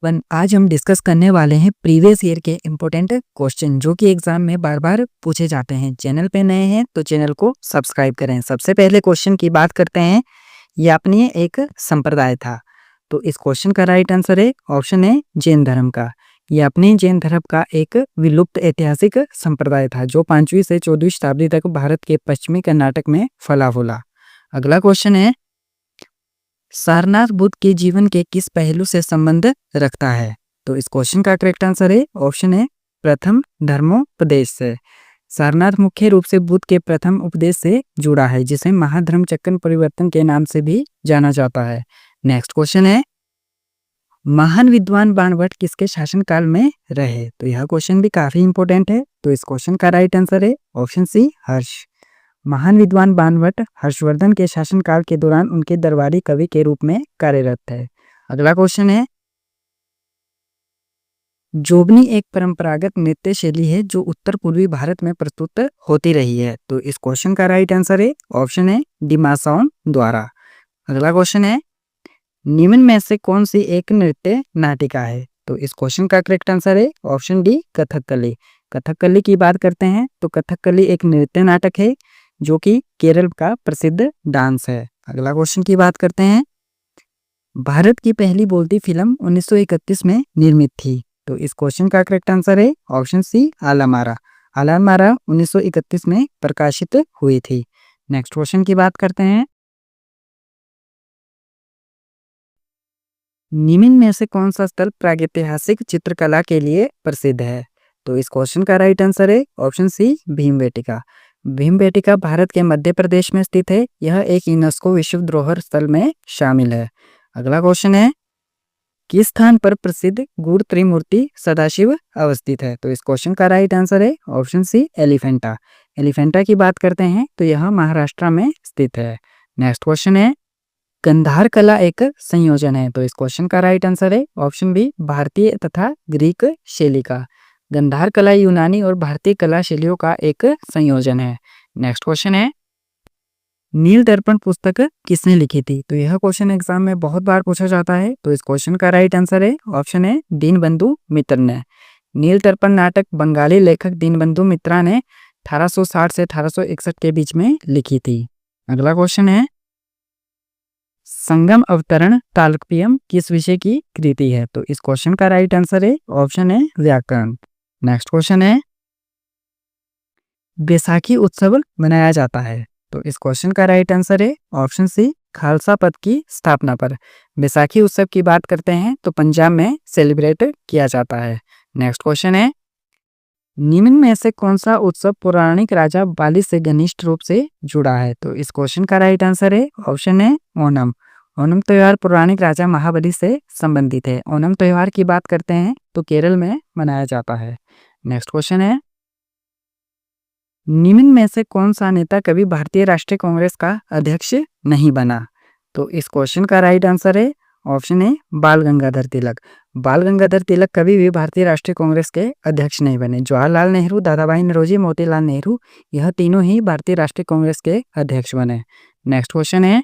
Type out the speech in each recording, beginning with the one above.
आज हम डिस्कस करने वाले हैं प्रीवियस ईयर के इम्पोर्टेंट क्वेश्चन जो कि एग्जाम में बार बार पूछे जाते हैं। चैनल पे नए हैं तो चैनल को सब्सक्राइब करें। सबसे पहले क्वेश्चन की बात करते हैं। यापनीय एक संप्रदाय था, तो इस क्वेश्चन का राइट आंसर है ऑप्शन है जैन धर्म का। यापनीय जैन धर्म का एक विलुप्त ऐतिहासिक संप्रदाय था जो 5वीं से 14वीं शताब्दी तक भारत के पश्चिमी कर्नाटक में फला फूला। अगला क्वेश्चन है, सारनाथ बुद्ध के जीवन के किस पहलू से संबंध रखता है? तो इस क्वेश्चन का करेक्ट आंसर है ऑप्शन है प्रथम धर्मोपदेश से। सारनाथ मुख्य रूप से बुद्ध के प्रथम उपदेश से जुड़ा है जिसे महाधर्म चक्र परिवर्तन के नाम से भी जाना जाता है। नेक्स्ट क्वेश्चन है, महान विद्वान बाणभट्ट किसके शासनकाल में रहे? तो यह क्वेश्चन भी काफी इंपॉर्टेंट है। तो इस क्वेश्चन का राइट आंसर है ऑप्शन सी हर्ष। महान विद्वान बाणभट्ट हर्षवर्धन के शासनकाल के दौरान उनके दरबारी कवि के रूप में कार्यरत थे। अगला क्वेश्चन है, जोगनी एक परंपरागत नृत्य शैली है जो उत्तर पूर्वी भारत में प्रस्तुत होती रही है। तो इस क्वेश्चन का राइट आंसर है ऑप्शन है डिमासाओं द्वारा। अगला क्वेश्चन है, निम्न में से कौन सी एक नृत्य नाटिका है? तो इस क्वेश्चन का करेक्ट आंसर है ऑप्शन डी कथकली। कथकली की बात करते हैं तो कथकली एक नृत्य नाटक है जो कि केरल का प्रसिद्ध डांस है। अगला क्वेश्चन की बात करते हैं, भारत की पहली बोलती फिल्म 1931 में निर्मित थी। तो इस क्वेश्चन का करेक्ट आंसर है ऑप्शन सी आलमारा। आलमारा 1931 में प्रकाशित हुई थी। नेक्स्ट क्वेश्चन की बात करते हैं, निम्न में से कौन सा स्थल प्रागैतिहासिक चित्रकला के लिए प्रसिद्ध है? तो इस क्वेश्चन का राइट आंसर है ऑप्शन सी भीमबेटका। भीमबेटका भारत के मध्य प्रदेश में स्थित है। यह एक यूनेस्को विश्व धरोहर स्थल में शामिल है। अगला क्वेश्चन है, किस स्थान पर प्रसिद्ध गुड़ त्रिमूर्ति सदाशिव अवस्थित है? तो इस क्वेश्चन का राइट आंसर है ऑप्शन सी एलिफेंटा। एलिफेंटा की बात करते हैं तो यह महाराष्ट्र में स्थित है। नेक्स्ट क्वेश्चन है, गंधार कला एक संयोजन है। तो इस क्वेश्चन का राइट आंसर है ऑप्शन बी भारतीय तथा ग्रीक शैली का। गंधार कला यूनानी और भारतीय कला शैलियों का एक संयोजन है। नेक्स्ट क्वेश्चन है, नील दर्पण पुस्तक किसने लिखी थी? तो यह क्वेश्चन एग्जाम में बहुत बार पूछा जाता है। तो इस क्वेश्चन का राइट आंसर है ऑप्शन है दीनबंधु मित्र ने। नील दर्पण नाटक बंगाली लेखक दीनबंधु मित्रा ने 1860 से 1861 के बीच में लिखी थी। अगला क्वेश्चन है, संगम अवतरण तालुक्यम किस विषय की कृति है? तो इस क्वेश्चन का राइट आंसर है ऑप्शन है व्याकरण। नेक्स्ट क्वेश्चन है, बैसाखी उत्सव मनाया जाता है। तो इस क्वेश्चन का राइट आंसर है ऑप्शन सी खालसा पंथ की स्थापना पर। बैसाखी उत्सव की बात करते हैं तो पंजाब में सेलिब्रेट किया जाता है। नेक्स्ट क्वेश्चन है, निम्न में से कौन सा उत्सव पौराणिक राजा बाली से घनिष्ठ रूप से जुड़ा है? तो इस क्वेश्चन का राइट आंसर है ऑप्शन है ओणम। ओणम त्योहार पौराणिक राजा महाबली से संबंधित है। ओणम त्योहार की बात करते हैं तो केरल में मनाया जाता है। नेक्स्ट क्वेश्चन है, निम्न में से कौन सा नेता कभी भारतीय राष्ट्रीय कांग्रेस का अध्यक्ष नहीं बना? तो इस क्वेश्चन का राइट आंसर है ऑप्शन है बाल गंगाधर तिलक। बाल गंगाधर तिलक कभी भी भारतीय राष्ट्रीय कांग्रेस के अध्यक्ष नहीं बने। जवाहरलाल नेहरू, दादाभाई नौरोजी, मोतीलाल नेहरू यह तीनों ही भारतीय राष्ट्रीय कांग्रेस के अध्यक्ष बने। नेक्स्ट क्वेश्चन है,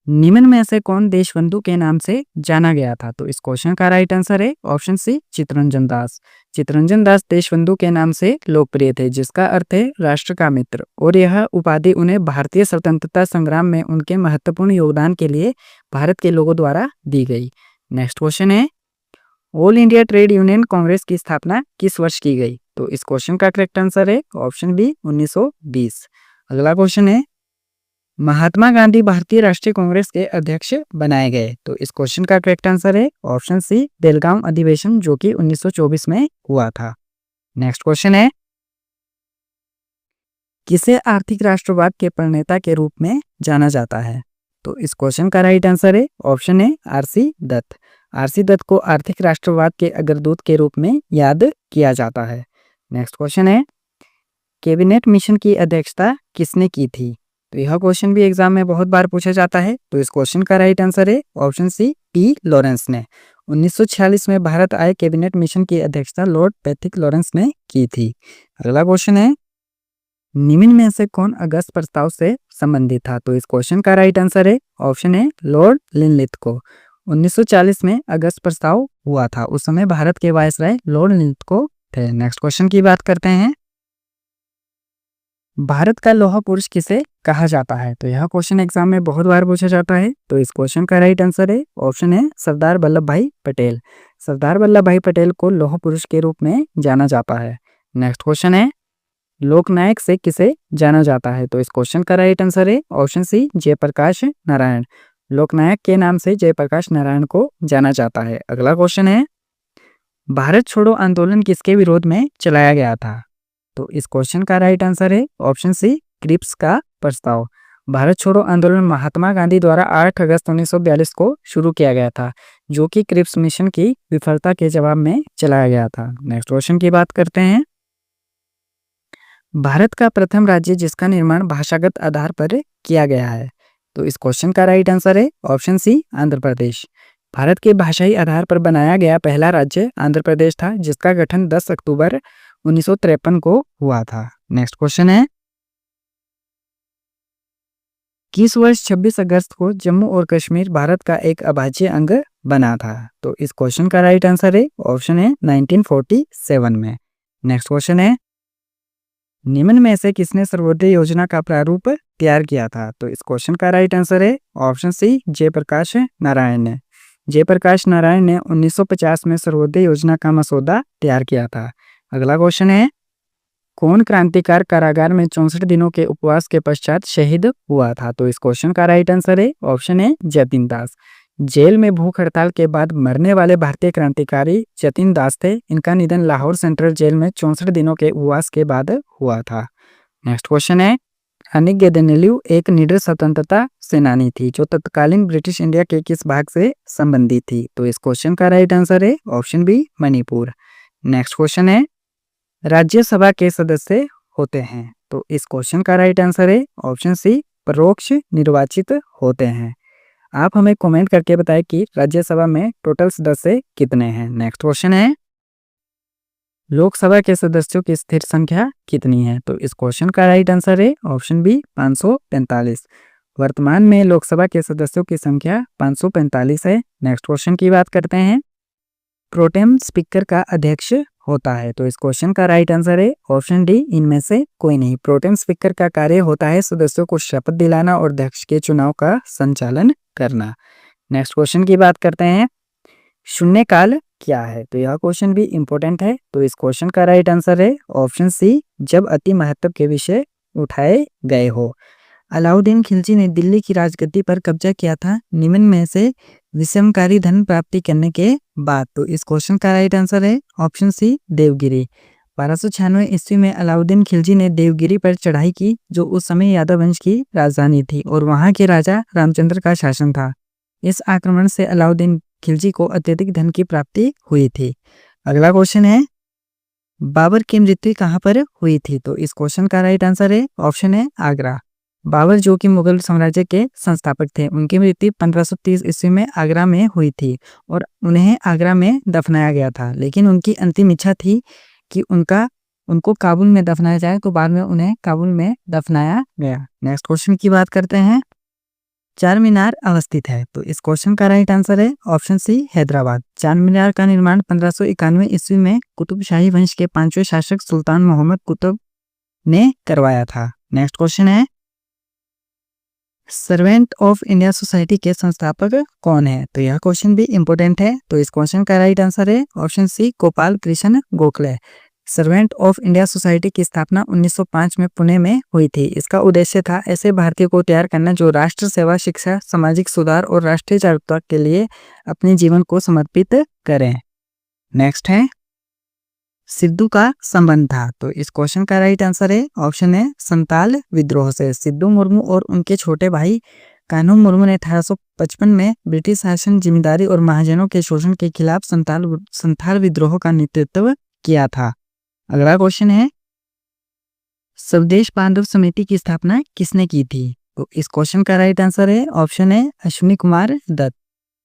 निम्न में से कौन देशबंधु के नाम से जाना गया था? तो इस क्वेश्चन का राइट आंसर है ऑप्शन सी चित्तरंजन दास। चित्तरंजन दास देशबंधु के नाम से लोकप्रिय थे जिसका अर्थ है राष्ट्र का मित्र, और यह उपाधि उन्हें भारतीय स्वतंत्रता संग्राम में उनके महत्वपूर्ण योगदान के लिए भारत के लोगों द्वारा दी गई। नेक्स्ट क्वेश्चन है, all India trade union Congress की स्थापना किस वर्ष की गई? तो इस क्वेश्चन का करेक्ट आंसर है ऑप्शन बी 1920। अगला क्वेश्चन है, महात्मा गांधी भारतीय राष्ट्रीय कांग्रेस के अध्यक्ष बनाए गए। तो इस क्वेश्चन का करेक्ट आंसर है ऑप्शन सी बेलगाम अधिवेशन जो कि 1924 में हुआ था। नेक्स्ट क्वेश्चन है, किसे आर्थिक राष्ट्रवाद के प्रणेता के रूप में जाना जाता है? तो इस क्वेश्चन का राइट आंसर है ऑप्शन है आरसी दत्त। आरसी दत्त को आर्थिक राष्ट्रवाद के अग्रदूत के रूप में याद किया जाता है। नेक्स्ट क्वेश्चन है, कैबिनेट मिशन की अध्यक्षता किसने की थी? तो यह क्वेश्चन भी एग्जाम में बहुत बार पूछा जाता है। तो इस क्वेश्चन का राइट आंसर है ऑप्शन सी पी लॉरेंस ने। 1946 में भारत आए कैबिनेट मिशन की अध्यक्षता लॉर्ड पैट्रिक लॉरेंस ने की थी। अगला क्वेश्चन है, निम्न में से कौन अगस्त प्रस्ताव से संबंधित था? तो इस क्वेश्चन का राइट आंसर है ऑप्शन है लॉर्ड लिनलिथ को। 1940 में अगस्त प्रस्ताव हुआ था। उस समय भारत के वायसराय लॉर्ड लिथगो थे। नेक्स्ट क्वेश्चन की बात करते हैं। भारत का लौह पुरुष किसे कहा जाता है? तो यह क्वेश्चन एग्जाम में बहुत बार पूछा जाता है। तो इस क्वेश्चन का राइट आंसर है ऑप्शन है सरदार वल्लभ भाई पटेल। सरदार वल्लभ भाई पटेल को लौह पुरुष के रूप में जाना जाता है। नेक्स्ट क्वेश्चन है लोकनायक से किसे जाना जाता है? तो इस क्वेश्चन का राइट आंसर है ऑप्शन सी जयप्रकाश नारायण। लोकनायक के नाम से जयप्रकाश नारायण को जाना जाता है। अगला क्वेश्चन है भारत छोड़ो आंदोलन किसके विरोध में चलाया गया था? तो इस क्वेश्चन का राइट आंसर है ऑप्शन सी क्रिप्स का प्रस्ताव। भारत छोड़ो आंदोलन महात्मा गांधी द्वारा 8 अगस्त 1942 को शुरू किया गया था, जो कि क्रिप्स मिशन की विफलता के जवाब में चलाया गया था। नेक्स्ट क्वेश्चन की बात करते हैं। भारत का प्रथम राज्य जिसका निर्माण भाषागत आधार पर किया गया है? तो इस क्वेश्चन का राइट आंसर है ऑप्शन सी आंध्र प्रदेश। भारत के भाषाई आधार पर बनाया गया पहला राज्य आंध्र प्रदेश था, जिसका गठन 10 अक्टूबर 1953 को हुआ था। नेक्स्ट क्वेश्चन है किस वर्ष 26 अगस्त को जम्मू और कश्मीर भारत का एक अविभाज्य अंग बना था? तो इस क्वेश्चन का राइट आंसर है ऑप्शन है 1947 में। नेक्स्ट क्वेश्चन है निम्न में से किसने सर्वोदय योजना का प्रारूप तैयार किया था? तो इस क्वेश्चन का राइट आंसर है ऑप्शन सी जयप्रकाश नारायण ने। जयप्रकाश नारायण ने 1950 में सर्वोदय योजना का मसौदा तैयार किया था। अगला क्वेश्चन है कौन क्रांतिकार कारागार में 64 दिनों के उपवास के पश्चात शहीद हुआ था? तो इस क्वेश्चन का राइट आंसर है ऑप्शन है जतिन दास। जेल में भूख हड़ताल के बाद मरने वाले भारतीय क्रांतिकारी जतिन दास थे। इनका निधन लाहौर सेंट्रल जेल में 64 दिनों के उपवास के बाद हुआ था। नेक्स्ट क्वेश्चन है अनिक गेदेनलियू एक निडर स्वतंत्रता सेनानी थी, जो तत्कालीन ब्रिटिश इंडिया के किस भाग से संबंधित थी? तो इस क्वेश्चन का राइट आंसर है option B Manipur. Next question है राज्यसभा के सदस्य होते हैं? तो इस क्वेश्चन का राइट आंसर है ऑप्शन सी परोक्ष निर्वाचित होते हैं। आप हमें कमेंट करके बताएं कि राज्यसभा में टोटल सदस्य कितने हैं। नेक्स्ट क्वेश्चन है लोकसभा के सदस्यों की स्थिर संख्या कितनी है? तो इस क्वेश्चन का राइट आंसर है ऑप्शन बी 545। वर्तमान में लोकसभा के सदस्यों की संख्या 545 है। नेक्स्ट क्वेश्चन की बात करते हैं प्रोटेम स्पीकर का अध्यक्ष होता है? तो इस क्वेश्चन का राइट आंसर है ऑप्शन डी इनमें से कोई नहीं। प्रोटेम स्पीकर का कार्य होता है सदस्यों को शपथ दिलाना और अध्यक्ष के चुनाव का संचालन करना। नेक्स्ट क्वेश्चन की बात करते हैं शून्यकाल क्या है? तो यह क्वेश्चन भी इंपॉर्टेंट है। तो इस क्वेश्चन का राइट आंसर है ऑप्शन सी जब अति महत्व के विषय उठाए गए हो। अलाउद्दीन खिलजी ने दिल्ली की राजगद्दी पर कब्जा किया था निम्न में से विषमकारी धन प्राप्ति करने के बाद? तो इस क्वेश्चन का राइट आंसर है ऑप्शन सी देवगिरी। 1296 ईस्वी में अलाउद्दीन खिलजी ने देवगिरी पर चढ़ाई की, जो उस समय यादव वंश की राजधानी थी और वहां के राजा रामचंद्र का शासन था। इस आक्रमण से अलाउद्दीन खिलजी को अत्यधिक धन की प्राप्ति हुई थी। अगला क्वेश्चन है बाबर की मृत्यु कहाँ पर हुई थी? तो इस क्वेश्चन का राइट आंसर है ऑप्शन है आगरा। बाबर जो कि मुगल साम्राज्य के संस्थापक थे, उनकी मृत्यु 1530 ईस्वी में आगरा में हुई थी और उन्हें आगरा में दफनाया गया था। लेकिन उनकी अंतिम इच्छा थी कि उनको काबुल में दफनाया जाए, तो बाद में उन्हें काबुल में दफनाया गया। नेक्स्ट क्वेश्चन की बात करते हैं चार मीनार अवस्थित है? तो इस क्वेश्चन का राइट आंसर है ऑप्शन सी हैदराबाद। चार मीनार का निर्माण 1591 ईस्वी में कुतुब शाही वंश के 5वें शासक सुल्तान मोहम्मद कुतुब ने करवाया था। नेक्स्ट क्वेश्चन है सर्वेंट ऑफ इंडिया सोसाइटी के संस्थापक कौन है? तो यह क्वेश्चन भी इंपॉर्टेंट है। तो इस क्वेश्चन का राइट आंसर है option C Gopal Krishna Gokhale. Servant of India society की स्थापना 1905 में पुणे में हुई थी। इसका उद्देश्य था ऐसे भारतीयों को तैयार करना जो राष्ट्र सेवा, शिक्षा, सामाजिक सुधार और राष्ट्रीय जागरूकता के लिए अपने जीवन को समर्पित करें। नेक्स्ट है सिद्धू का संबंध था? तो इस क्वेश्चन का राइट आंसर है ऑप्शन है संताल विद्रोह से। सिद्धू मुर्मू और उनके छोटे भाई कान्हू मुर्मू ने 1855 में ब्रिटिश शासन, जिम्मेदारी और महाजनों के शोषण के खिलाफ संथाल विद्रोह का नेतृत्व किया था। अगला क्वेश्चन है स्वदेश बांधव समिति की स्थापना किसने की थी? तो इस क्वेश्चन का राइट आंसर है ऑप्शन है अश्विनी कुमार दत्त।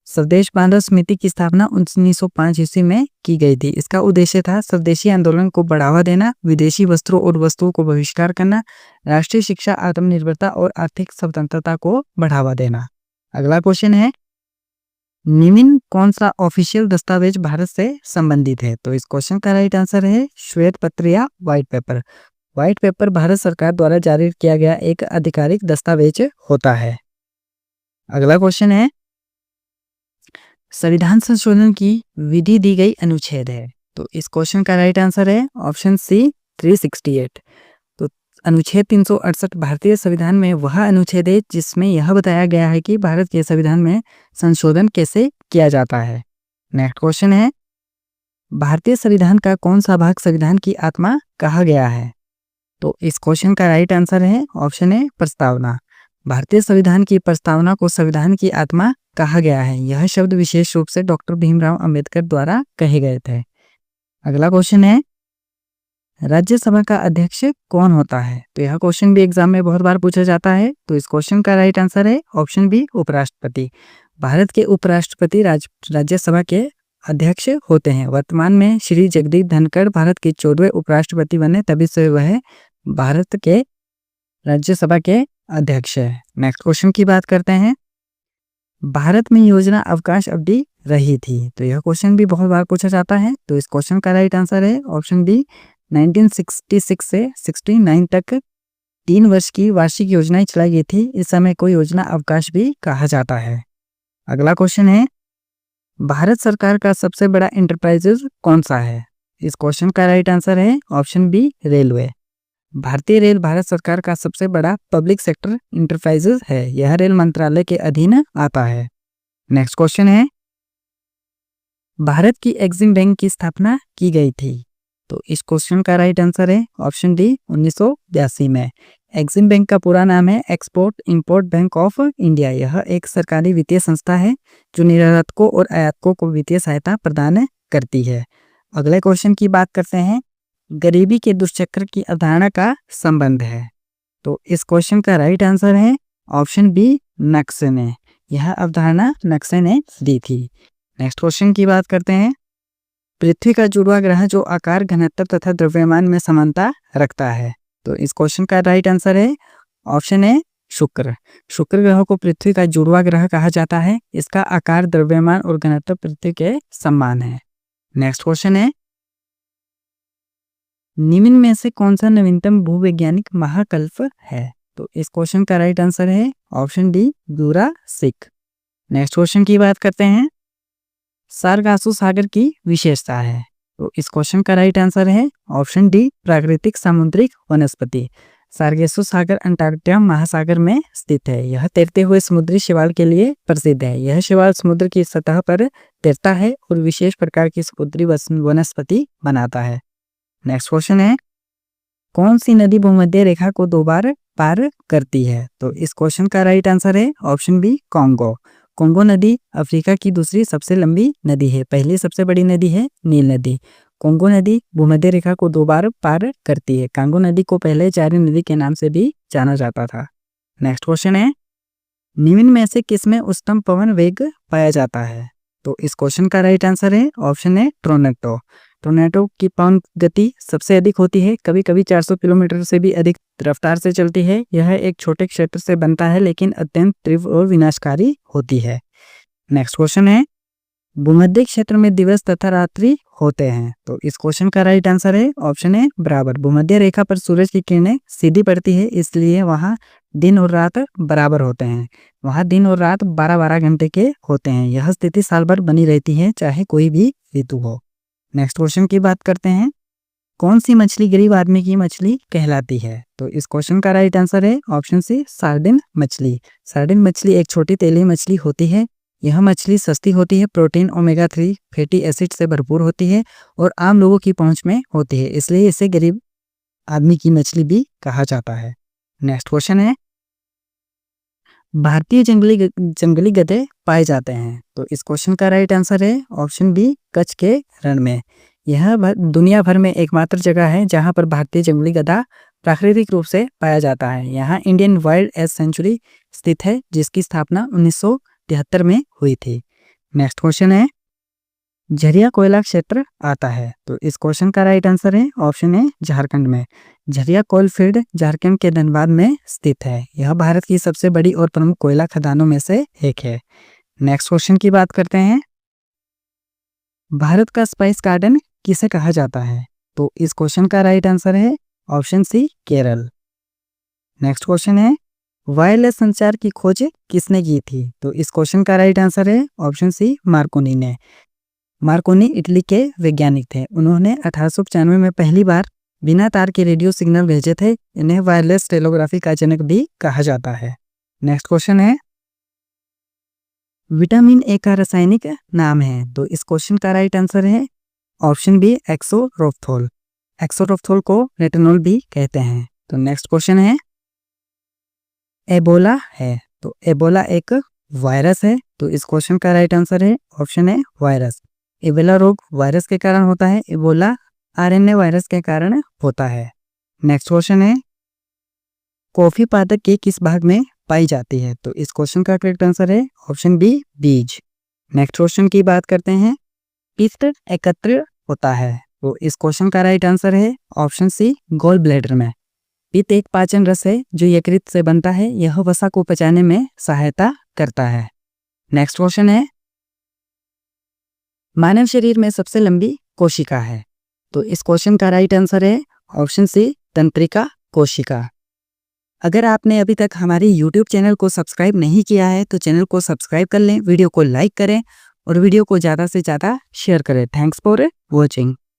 स्वदेश बांधव समिति की स्थापना 1905 ईस्वी में की गई थी। इसका उद्देश्य था स्वदेशी आंदोलन को बढ़ावा देना, विदेशी वस्त्रों और वस्तुओं को बहिष्कार करना, राष्ट्रीय शिक्षा, आत्मनिर्भरता और आर्थिक स्वतंत्रता को बढ़ावा देना। अगला क्वेश्चन है निम्न कौन सा ऑफिशियल दस्तावेज भारत से संबंधित है? तो इस क्वेश्चन का राइट आंसर है श्वेत पत्र या white paper. White paper Bharat सरकार द्वारा जारी किया गया एक आधिकारिक दस्तावेज होता है। अगला क्वेश्चन है, संविधान संशोधन की विधि दी गई अनुच्छेद है। तो इस क्वेश्चन का राइट आंसर है ऑप्शन सी 368। तो अनुच्छेद 368 भारतीय संविधान में वह अनुच्छेद है जिसमें यह बताया गया है कि भारत के संविधान में संशोधन कैसे किया जाता है। नेक्स्ट क्वेश्चन है, भारतीय संविधान का कौन सा भाग संविधान की आत्मा कहा गया है? तो इस क्वेश्चन का राइट आंसर है ऑप्शन ए प्रस्तावना। भारतीय संविधान की प्रस्तावना को संविधान की आत्मा कहा गया है। यह शब्द विशेष रूप से डॉक्टर भीमराव अंबेडकर द्वारा कहे गए थे। अगला क्वेश्चन है, राज्यसभा का अध्यक्ष कौन होता है? तो यह क्वेश्चन भी एग्जाम में बहुत बार पूछा जाता है। तो इस क्वेश्चन का राइट आंसर है ऑप्शन बी उपराष्ट्रपति। भारत के उपराष्ट्रपति राज्यसभा के अध्यक्ष होते हैं। वर्तमान में श्री जगदीप धनखड़ भारत के 14वें उपराष्ट्रपति बने, तभी से वह भारत के राज्यसभा के अध्यक्ष है। नेक्स्ट क्वेश्चन की बात करते हैं, भारत में योजना अवकाश अवधि रही थी। तो यह क्वेश्चन भी बहुत बार पूछा जाता है। तो इस क्वेश्चन का राइट आंसर है ऑप्शन बी 1966 से 69 तक 3 वर्ष की वार्षिक योजनाएं चलाई गई थी। इस समय को योजना अवकाश भी कहा जाता है। अगला क्वेश्चन है, भारत सरकार का सबसे बड़ा इंटरप्राइजेज कौन सा है? इस क्वेश्चन का राइट आंसर है ऑप्शन बी रेलवे। भारतीय रेल भारत सरकार का सबसे बड़ा पब्लिक सेक्टर इंटरप्राइजेज है। यह रेल मंत्रालय के अधीन आता है। नेक्स्ट क्वेश्चन है, भारत की एग्जिम बैंक की स्थापना की गई थी। तो इस क्वेश्चन का राइट आंसर है ऑप्शन डी 1982 में। एग्जिम बैंक का पूरा नाम है export import bank of India. यह एक सरकारी वित्तीय संस्था है जो निर्यातकों और आयातकों को वित्तीय सहायता प्रदान करती है। अगले क्वेश्चन की बात करते हैं, गरीबी के दुष्चक्र की अवधारणा का संबंध है। तो इस क्वेश्चन का राइट आंसर है ऑप्शन बी नक्शे ने। यह अवधारणा नक्शे ने दी थी। नेक्स्ट क्वेश्चन की बात करते हैं, पृथ्वी का जुड़वा ग्रह जो आकार, घनत्व तथा द्रव्यमान में समानता रखता है। तो इस क्वेश्चन का राइट आंसर है ऑप्शन ए शुक्र। शुक्र ग्रह को पृथ्वी का जुड़वा ग्रह कहा जाता है। इसका आकार, द्रव्यमान और घनत्व पृथ्वी के समान है। नेक्स्ट क्वेश्चन है, निम्न में से कौन सा नवीनतम भूवैज्ञानिक महाकल्प है? तो इस क्वेश्चन का राइट आंसर है option D Jurassic. Next question की बात करते हैं, सारगासो सागर की विशेषता है। तो इस क्वेश्चन का राइट आंसर है ऑप्शन डी प्राकृतिक सामुद्रिक वनस्पति। सारगासो सागर अंटार्कटिका महासागर में स्थित है। यह तैरते हुए समुद्री शैवाल के लिए प्रसिद्ध है। यह शैवाल समुद्र की सतह पर तैरता है और विशेष प्रकार की समुद्री वनस्पति बनाता है। नेक्स्ट क्वेश्चन है, कौन सी नदी भूमध्य रेखा को 2 बार पार करती है? तो इस क्वेश्चन का राइट आंसर है ऑप्शन बी कांगो। कांगो नदी अफ्रीका की दूसरी सबसे लंबी नदी है। पहली सबसे बड़ी नदी है नील नदी। कांगो नदी भूमध्य रेखा को 2 बार पार करती है। कांगो नदी को पहले जारी नदी के नाम से भी जाना जाता था। नेक्स्ट क्वेश्चन है, निम्न में से किसमें उच्चतम पवन वेग पाया जाता है? तो इस क्वेश्चन का राइट आंसर है ऑप्शन है टोरंटो। टोरंटो की पवन गति सबसे अधिक होती है, कभी कभी 400 किलोमीटर से भी अधिक रफ्तार से चलती है। यह एक छोटे क्षेत्र से बनता है लेकिन अत्यंत तीव्र और विनाशकारी होती है। नेक्स्ट क्वेश्चन है, भूमध्य क्षेत्र में दिवस तथा रात्रि होते हैं। तो इस क्वेश्चन का राइट आंसर है ऑप्शन है बराबर। भूमध्य रेखा पर सूरज की किरणें सीधी पड़ती है, इसलिए वहाँ दिन और रात बराबर होते हैं। वहाँ दिन और रात 12-12 घंटे के होते हैं। यह स्थिति साल भर बनी रहती है, चाहे कोई भी ऋतु हो। नेक्स्ट क्वेश्चन की बात करते हैं, कौन सी मछली गरीब आदमी की मछली कहलाती है? तो इस क्वेश्चन का राइट आंसर है ऑप्शन सी सार्डिन मछली। सार्डिन मछली एक छोटी तेलीय मछली होती है। यह मछली सस्ती होती है, प्रोटीन, ओमेगा 3 फैटी एसिड से भरपूर होती है और आम लोगों की पहुंच में होती है, इसलिए इसे गरीब आदमी की मछली भी कहा जाता है। नेक्स्ट क्वेश्चन है, भारतीय जंगली गधे पाए जाते हैं। तो इस क्वेश्चन का राइट आंसर है ऑप्शन बी कच्छ के रण में। यह दुनिया भर में एकमात्र जगह है जहां पर भारतीय जंगली गधा प्राकृतिक रूप से पाया जाता है। यहाँ इंडियन वाइल्ड एज सेंचुरी स्थित है, जिसकी स्थापना 1973 में हुई थी। नेक्स्ट क्वेश्चन है, झरिया कोयला क्षेत्र आता है। तो इस क्वेश्चन का राइट आंसर है ऑप्शन है झारखंड में। झरिया कोल फील्ड झारखंड के धनबाद में स्थित है। यह भारत की सबसे बड़ी और प्रमुख कोयला खदानों में से एक है। नेक्स्ट क्वेश्चन की बात करते हैं, भारत का स्पाइस गार्डन किसे कहा जाता है? तो इस क्वेश्चन का राइट आंसर है option C Kerala. Next question है, वायरलेस संचार की खोज किसने की थी? तो इस क्वेश्चन का राइट आंसर है ऑप्शन सी मार्कोनी ने। मार्कोनी इटली के वैज्ञानिक थे। उन्होंने 1895 में पहली बार बिना तार के रेडियो सिग्नल भेजे थे। इन्हें वायरलेस टेलीग्राफी का जनक भी कहा जाता है। नेक्स्ट क्वेश्चन है, विटामिन ए का रासायनिक नाम है? तो इस क्वेश्चन का राइट आंसर है ऑप्शन बी एक्सोरोफ्थोल। एक्सोरोफ्थोल को रेटिनॉल भी कहते हैं। तो नेक्स्ट क्वेश्चन है, एबोला है? तो एबोला एक वायरस है। तो इस क्वेश्चन का राइट आंसर है ऑप्शन है वायरस। एबोला रोग वायरस के कारण होता है, एबोला आरएनए वायरस के कारण होता है। नेक्स्ट क्वेश्चन है, कॉफी पादप के किस भाग में पाई जाती है? तो इस क्वेश्चन का करेक्ट आंसर है ऑप्शन बी बीज। नेक्स्ट क्वेश्चन की बात करते हैं, पित्त एकत्र होता है? तो इस क्वेश्चन का राइट आंसर है ऑप्शन सी गॉल ब्लैडर में। पित्त एक पाचन रस है जो यकृत से बनता है। यह वसा को पचाने में सहायता करता है। नेक्स्ट क्वेश्चन है, मानव शरीर में सबसे लंबी कोशिका है? तो इस क्वेश्चन का राइट आंसर है ऑप्शन सी तंत्रिका कोशिका। अगर आपने अभी तक हमारे YouTube चैनल को सब्सक्राइब नहीं किया है तो चैनल को सब्सक्राइब कर लें, वीडियो को लाइक करें और वीडियो को ज़्यादा से ज़्यादा शेयर करें। Thanks for watching.